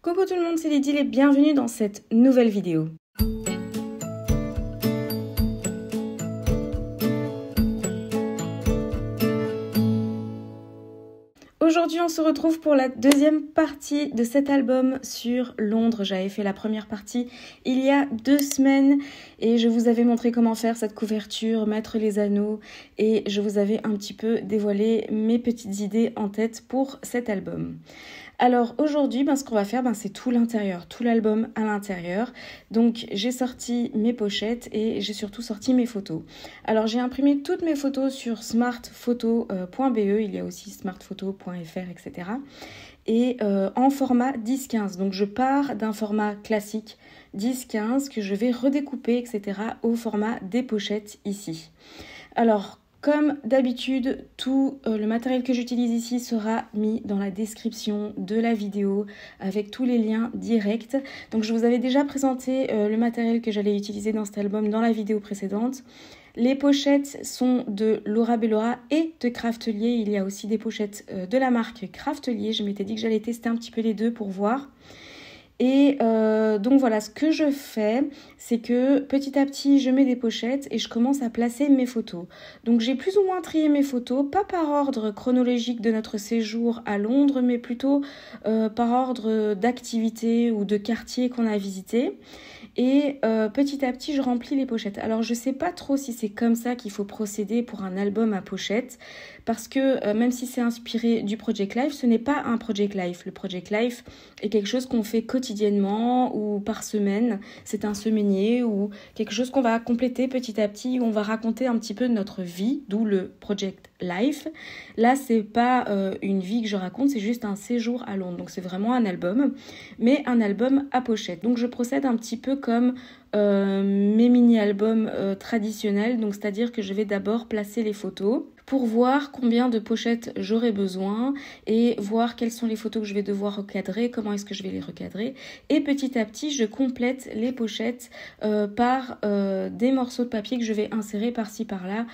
Coucou tout le monde, c'est Lydie et bienvenue dans cette nouvelle vidéo. Aujourd'hui, on se retrouve pour la deuxième partie de cet album sur Londres. J'avais fait la première partie il y a 2 semaines et je vous avais montré comment faire cette couverture, mettre les anneaux et je vous avais un petit peu dévoilé mes petites idées en tête pour cet album. Alors aujourd'hui, ce qu'on va faire, c'est tout l'intérieur, tout l'album à l'intérieur. Donc j'ai sorti mes pochettes et j'ai surtout sorti mes photos. Alors j'ai imprimé toutes mes photos sur smartphoto.be, il y a aussi smartphoto.fr, etc. Et en format 10-15. Donc je pars d'un format classique 10-15 que je vais redécouper, etc. au format des pochettes ici. Alors, comme d'habitude, tout le matériel que j'utilise ici sera mis dans la description de la vidéo avec tous les liens directs. Donc je vous avais déjà présenté le matériel que j'allais utiliser dans cet album dans la vidéo précédente. Les pochettes sont de Laura Bellora et de Craftelier. Il y a aussi des pochettes de la marque Craftelier. Je m'étais dit que j'allais tester un petit peu les deux pour voir. Et donc voilà, ce que je fais, c'est que petit à petit, je mets des pochettes et je commence à placer mes photos. Donc j'ai plus ou moins trié mes photos, pas par ordre chronologique de notre séjour à Londres, mais plutôt par ordre d'activité ou de quartier qu'on a visité. Et petit à petit, je remplis les pochettes. Alors, je sais pas trop si c'est comme ça qu'il faut procéder pour un album à pochette, parce que même si c'est inspiré du Project Life, ce n'est pas un Project Life. Le Project Life est quelque chose qu'on fait quotidiennement ou par semaine. C'est un semainier ou quelque chose qu'on va compléter petit à petit, où on va raconter un petit peu de notre vie, d'où le Project Life. Là, c'est pas une vie que je raconte, c'est juste un séjour à Londres. Donc, c'est vraiment un album, mais un album à pochette. Donc, je procède un petit peu comme mes mini-albums traditionnels. Donc, c'est-à-dire que je vais d'abord placer les photos pour voir combien de pochettes j'aurai besoin et voir quelles sont les photos que je vais devoir recadrer, comment est-ce que je vais les recadrer. Et petit à petit, je complète les pochettes par des morceaux de papier que je vais insérer par-ci par-là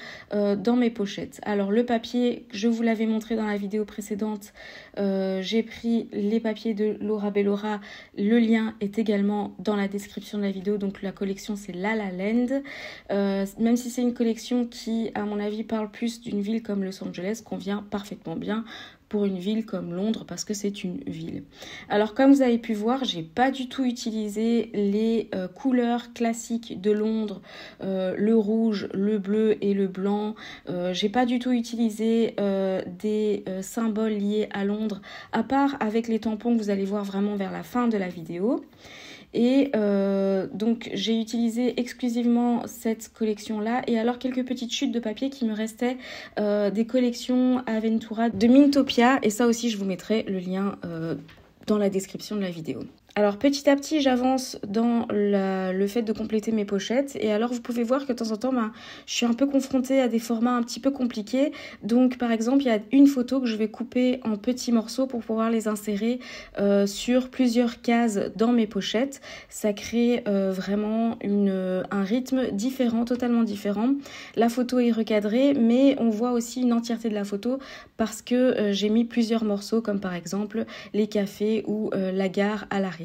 dans mes pochettes. Alors le papier, je vous l'avais montré dans la vidéo précédente, j'ai pris les papiers de Laura Bellora. Le lien est également dans la description de la vidéo, donc la collection c'est La La Land. Même si c'est une collection qui, à mon avis, parle plus d'une ville comme Los Angeles, convient parfaitement bien pour une ville comme Londres parce que c'est une ville. Alors comme vous avez pu voir, j'ai pas du tout utilisé les couleurs classiques de Londres, le rouge, le bleu et le blanc. J'ai pas du tout utilisé des symboles liés à Londres, à part avec les tampons que vous allez voir vraiment vers la fin de la vidéo. Et donc j'ai utilisé exclusivement cette collection-là et alors quelques petites chutes de papier qui me restaient des collections Aventura de Mintopia et ça aussi je vous mettrai le lien dans la description de la vidéo. Alors petit à petit j'avance dans le fait de compléter mes pochettes et alors vous pouvez voir que de temps en temps je suis un peu confrontée à des formats un petit peu compliqués. Donc par exemple il y a une photo que je vais couper en petits morceaux pour pouvoir les insérer sur plusieurs cases dans mes pochettes. Ça crée vraiment un rythme différent, totalement différent. La photo est recadrée mais on voit aussi une entièreté de la photo parce que j'ai mis plusieurs morceaux comme par exemple les cafés ou la gare à l'arrière.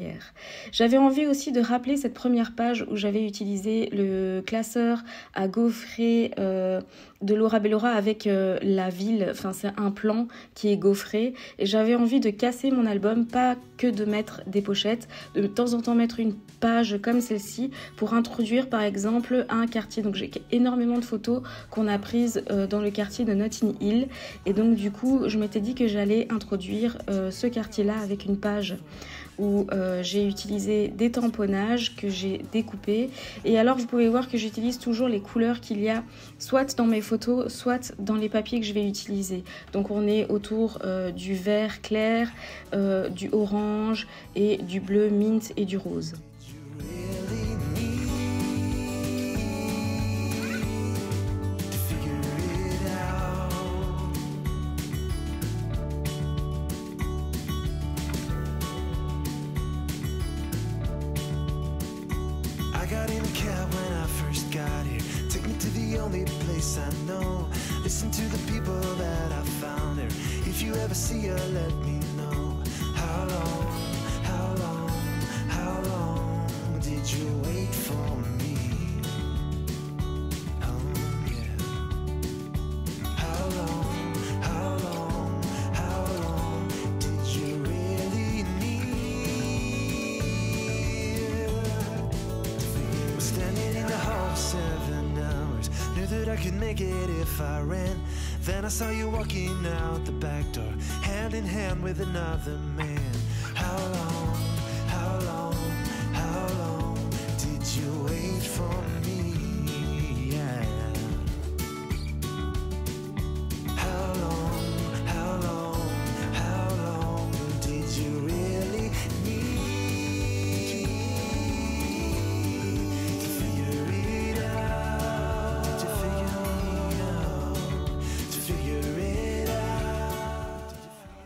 J'avais envie aussi de rappeler cette première page où j'avais utilisé le classeur à gaufrer de Laura Bellora avec la ville, enfin c'est un plan qui est gaufré et j'avais envie de casser mon album, pas que de mettre des pochettes, de temps en temps mettre une page comme celle-ci pour introduire par exemple un quartier. Donc j'ai énormément de photos qu'on a prises dans le quartier de Notting Hill et donc du coup je m'étais dit que j'allais introduire ce quartier-là avec une page où j'ai utilisé des tamponnages que j'ai découpés et alors vous pouvez voir que j'utilise toujours les couleurs qu'il y a soit dans mes photos soit dans les papiers que je vais utiliser. Donc on est autour du vert clair, du orange et du bleu mint et du rose. Only place I know. Listen to the people that I found there. If you ever see her, let me know. How long I could make it if I ran. Then I saw you walking out the back door, hand in hand with another man. How long, how long, how long did you wait for me? Yeah. How long, how long, how long did you really need to figure it out, to figure it out, to figure it out?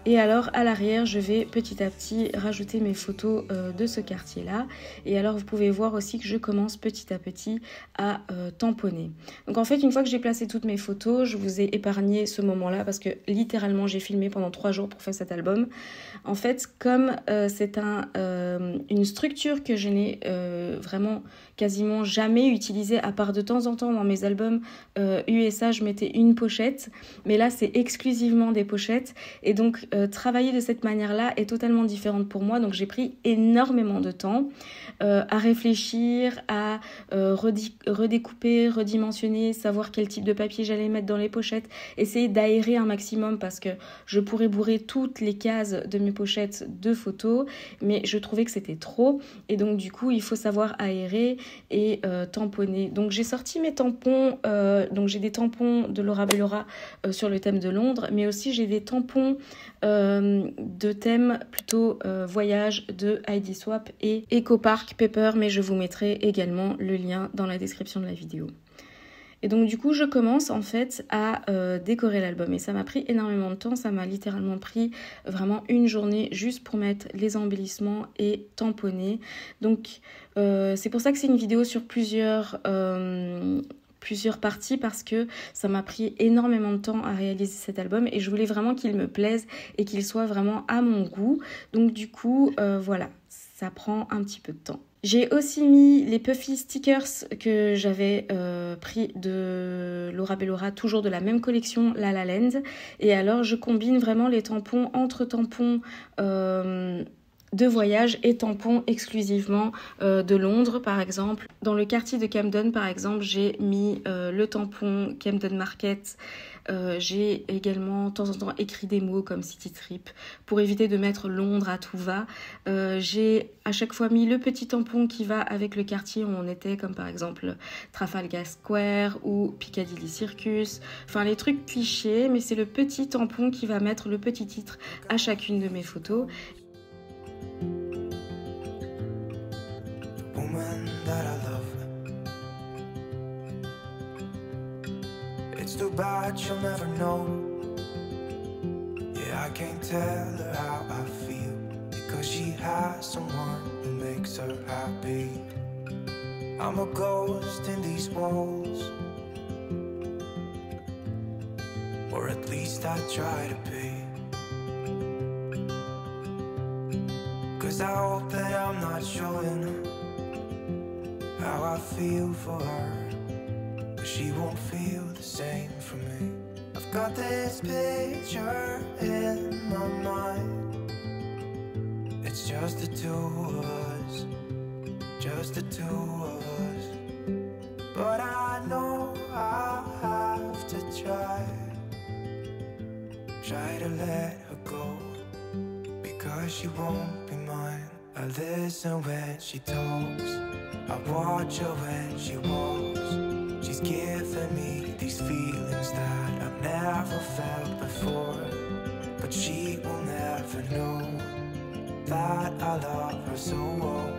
Et alors à l'arrière, je vais petit à petit rajouter mes photos de ce quartier-là. Et alors vous pouvez voir aussi que je commence petit à petit à tamponner. Donc en fait, une fois que j'ai placé toutes mes photos, je vous ai épargné ce moment-là parce que littéralement j'ai filmé pendant 3 jours pour faire cet album. En fait, comme c'est une structure que je n'ai vraiment quasiment jamais utilisée, à part de temps en temps dans mes albums USA, je mettais une pochette. Mais là, c'est exclusivement des pochettes. Et donc, travailler de cette manière-là est totalement différente pour moi. Donc, j'ai pris énormément de temps à réfléchir, à redécouper, redimensionner, savoir quel type de papier j'allais mettre dans les pochettes, essayer d'aérer un maximum parce que je pourrais bourrer toutes les cases de mes pochettes de photos, mais je trouvais que c'était trop. Et donc, du coup, il faut savoir aérer et tamponner. Donc, j'ai sorti mes tampons. Donc, j'ai des tampons de Laura Bellora sur le thème de Londres, mais aussi j'ai des tampons de thème plutôt voyage de Heidi Swapp et Eco Park Pepper, mais je vous mettrai également le lien dans la description de la vidéo. Et donc du coup, je commence en fait à décorer l'album. Et ça m'a pris énormément de temps. Ça m'a littéralement pris vraiment une journée juste pour mettre les embellissements et tamponner. Donc c'est pour ça que c'est une vidéo sur plusieurs parties parce que ça m'a pris énormément de temps à réaliser cet album et je voulais vraiment qu'il me plaise et qu'il soit vraiment à mon goût. Donc du coup, voilà, ça prend un petit peu de temps. J'ai aussi mis les puffy stickers que j'avais pris de Laura Bellora, toujours de la même collection, La La Land. Et alors, je combine vraiment les tampons entre tampons de voyage et tampons exclusivement de Londres, par exemple. Dans le quartier de Camden, par exemple, j'ai mis le tampon Camden Market. J'ai également de temps en temps écrit des mots comme City Trip pour éviter de mettre Londres à tout va. J'ai à chaque fois mis le petit tampon qui va avec le quartier où on était, comme par exemple Trafalgar Square ou Piccadilly Circus. Enfin, les trucs clichés, mais c'est le petit tampon qui va mettre le petit titre à chacune de mes photos. Woman that I love, it's too bad she'll never know. Yeah, I can't tell her how I feel because she has someone who makes her happy. I'm a ghost in these walls, or at least I try to be. 'Cause I hope that I'm not showing how I feel for her, but she won't feel the same for me. I've got this picture in my mind. It's just the two of us, just the two of us. But I know I have to try to let her go, because she won't be mine. I listen when she talks, I watch her when she walks. She's given me these feelings that I've never felt before, but she will never know that I love her so well.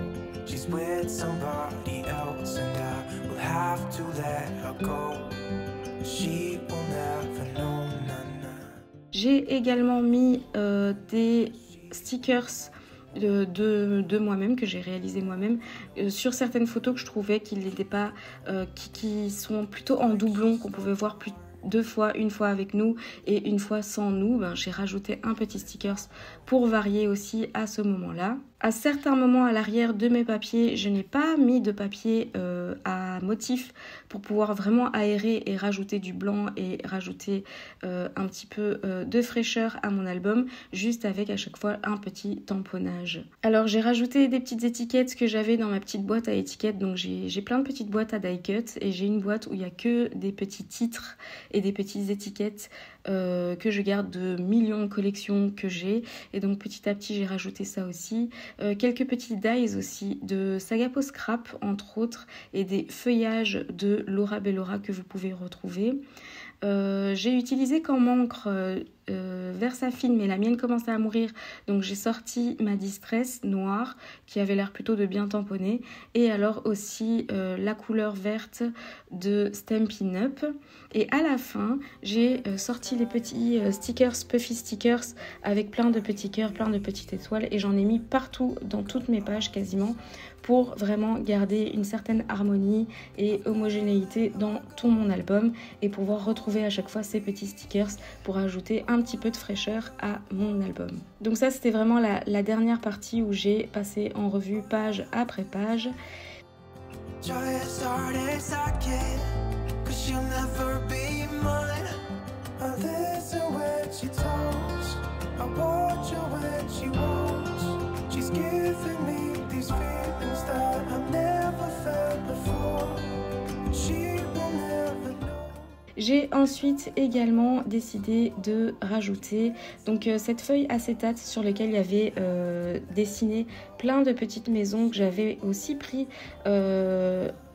She's with somebody else and I will have to let her go. She will never know, J'ai également mis des stickers de moi-même, que j'ai réalisé moi-même, sur certaines photos que je trouvais qu'ils n'étaient pas, qui sont plutôt en doublon, qu'on pouvait voir plus 2 fois, une fois avec nous et une fois sans nous. J'ai rajouté un petit stickers pour varier aussi à ce moment-là. À certains moments à l'arrière de mes papiers, je n'ai pas mis de papier à motif pour pouvoir vraiment aérer et rajouter du blanc et rajouter un petit peu de fraîcheur à mon album, juste avec à chaque fois un petit tamponnage. Alors j'ai rajouté des petites étiquettes que j'avais dans ma petite boîte à étiquettes, donc j'ai plein de petites boîtes à die cut et j'ai une boîte où il n'y a que des petits titres et des petites étiquettes que je garde de millions de collections que j'ai, et donc petit à petit j'ai rajouté ça aussi. Quelques petits dies aussi de Sagapo Scrap entre autres, et des feuillages de Laura Bellora que vous pouvez retrouver. J'ai utilisé comme encre Versafilm, mais la mienne commençait à mourir, donc j'ai sorti ma Distress noire qui avait l'air plutôt de bien tamponner, et alors aussi la couleur verte de Stampin' Up. Et à la fin j'ai sorti les petits stickers, Puffy stickers, avec plein de petits cœurs, plein de petites étoiles, et j'en ai mis partout dans toutes mes pages quasiment, pour vraiment garder une certaine harmonie et homogénéité dans tout mon album, et pouvoir retrouver à chaque fois ces petits stickers pour ajouter un petit peu de fraîcheur à mon album. Donc ça c'était vraiment la dernière partie où j'ai passé en revue page après page. J'ai ensuite également décidé de rajouter donc cette feuille acétate sur laquelle il y avait dessiné plein de petites maisons que j'avais aussi pris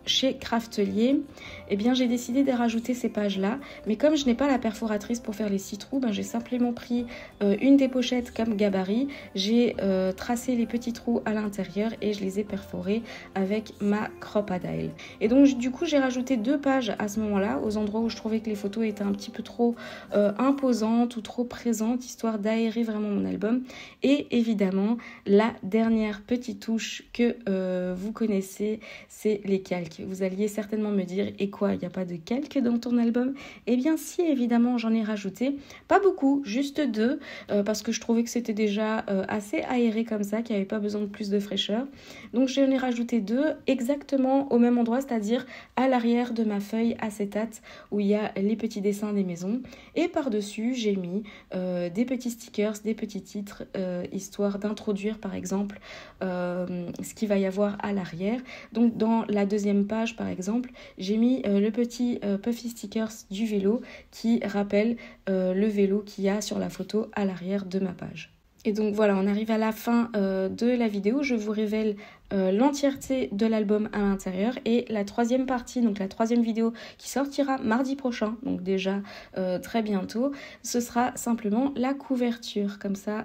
chez Craftelier. Eh bien j'ai décidé de rajouter ces pages là, mais comme je n'ai pas la perforatrice pour faire les 6 trous, j'ai simplement pris une des pochettes comme gabarit, j'ai tracé les petits trous à l'intérieur et je les ai perforés avec ma Crop-A-Dile. Et donc du coup j'ai rajouté 2 pages à ce moment là, aux endroits où je trouvais que les photos étaient un petit peu trop imposantes ou trop présentes, histoire d'aérer vraiment mon album. Et évidemment la dernière petite touche que vous connaissez, c'est les calques. Vous alliez certainement me dire, et quoi, il n'y a pas de calque dans ton album? Eh bien si, évidemment j'en ai rajouté, pas beaucoup, juste 2, parce que je trouvais que c'était déjà assez aéré comme ça, qu'il n'y avait pas besoin de plus de fraîcheur. Donc j'en ai rajouté 2 exactement au même endroit, c'est-à-dire à l'arrière de ma feuille acétate où il y a les petits dessins des maisons, et par-dessus j'ai mis des petits stickers, des petits titres, histoire d'introduire par exemple ce qu'il va y avoir à l'arrière. Donc dans la deuxième page par exemple, j'ai mis le petit Puffy stickers du vélo qui rappelle le vélo qu'il y a sur la photo à l'arrière de ma page. Et donc voilà, on arrive à la fin de la vidéo. Je vous révèle l'entièreté de l'album à l'intérieur, et la troisième partie, donc la troisième vidéo qui sortira mardi prochain, donc déjà très bientôt, ce sera simplement la couverture. Comme ça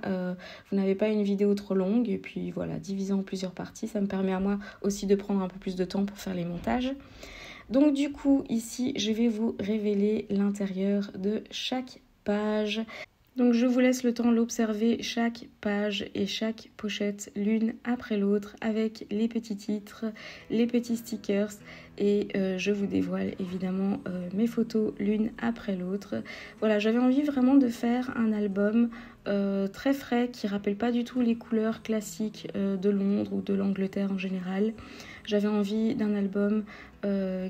vous n'avez pas une vidéo trop longue, et puis voilà, divisée en plusieurs parties, ça me permet à moi aussi de prendre un peu plus de temps pour faire les montages. Donc du coup ici je vais vous révéler l'intérieur de chaque page. Donc je vous laisse le temps d'observer chaque page et chaque pochette l'une après l'autre, avec les petits titres, les petits stickers, et je vous dévoile évidemment mes photos l'une après l'autre. Voilà, j'avais envie vraiment de faire un album très frais qui rappelle pas du tout les couleurs classiques de Londres ou de l'Angleterre en général. J'avais envie d'un album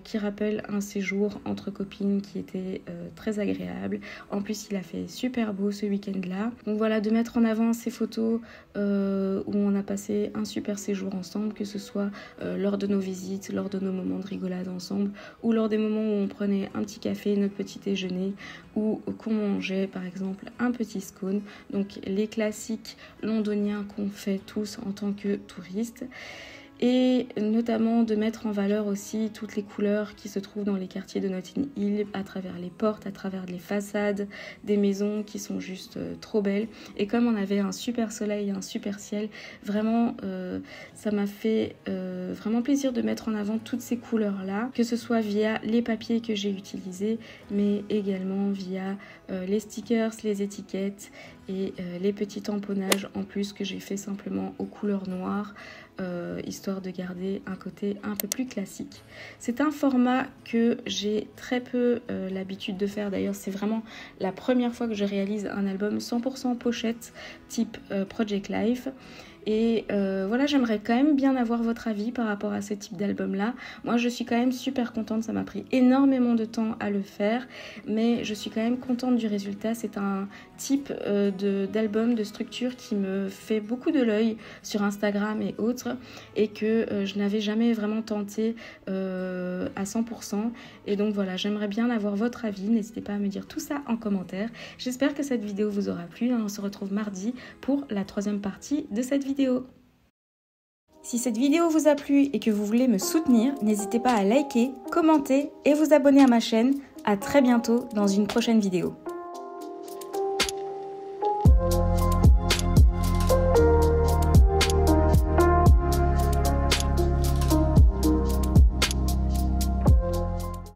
qui rappelle un séjour entre copines qui était très agréable. En plus il a fait super beau ce week-end-là. Donc voilà, de mettre en avant ces photos où on a passé un super séjour ensemble, que ce soit lors de nos visites, lors de nos moments de rigolade ensemble, ou lors des moments où on prenait un petit café, notre petit déjeuner, ou qu'on mangeait par exemple un petit scone. Donc les classiques londoniens qu'on fait tous en tant que touristes. Et notamment de mettre en valeur aussi toutes les couleurs qui se trouvent dans les quartiers de Notting Hill, à travers les portes, à travers les façades des maisons qui sont juste trop belles. Et comme on avait un super soleil, un super ciel, vraiment ça m'a fait vraiment plaisir de mettre en avant toutes ces couleurs là, que ce soit via les papiers que j'ai utilisés, mais également via les stickers, les étiquettes et les petits tamponnages en plus que j'ai fait simplement aux couleurs noires, histoire de garder un côté un peu plus classique. C'est un format que j'ai très peu l'habitude de faire, d'ailleurs c'est vraiment la première fois que je réalise un album 100% pochette type Project Life. Et voilà, j'aimerais quand même bien avoir votre avis par rapport à ce type d'album-là. Moi, je suis quand même super contente. Ça m'a pris énormément de temps à le faire, mais je suis quand même contente du résultat. C'est un type d'album, de structure qui me fait beaucoup de l'œil sur Instagram et autres, et que je n'avais jamais vraiment tenté à 100%. Et donc voilà, j'aimerais bien avoir votre avis. N'hésitez pas à me dire tout ça en commentaire. J'espère que cette vidéo vous aura plu. On se retrouve mardi pour la 3e partie de cette vidéo. Si cette vidéo vous a plu et que vous voulez me soutenir, n'hésitez pas à liker, commenter et vous abonner à ma chaîne. À très bientôt dans une prochaine vidéo.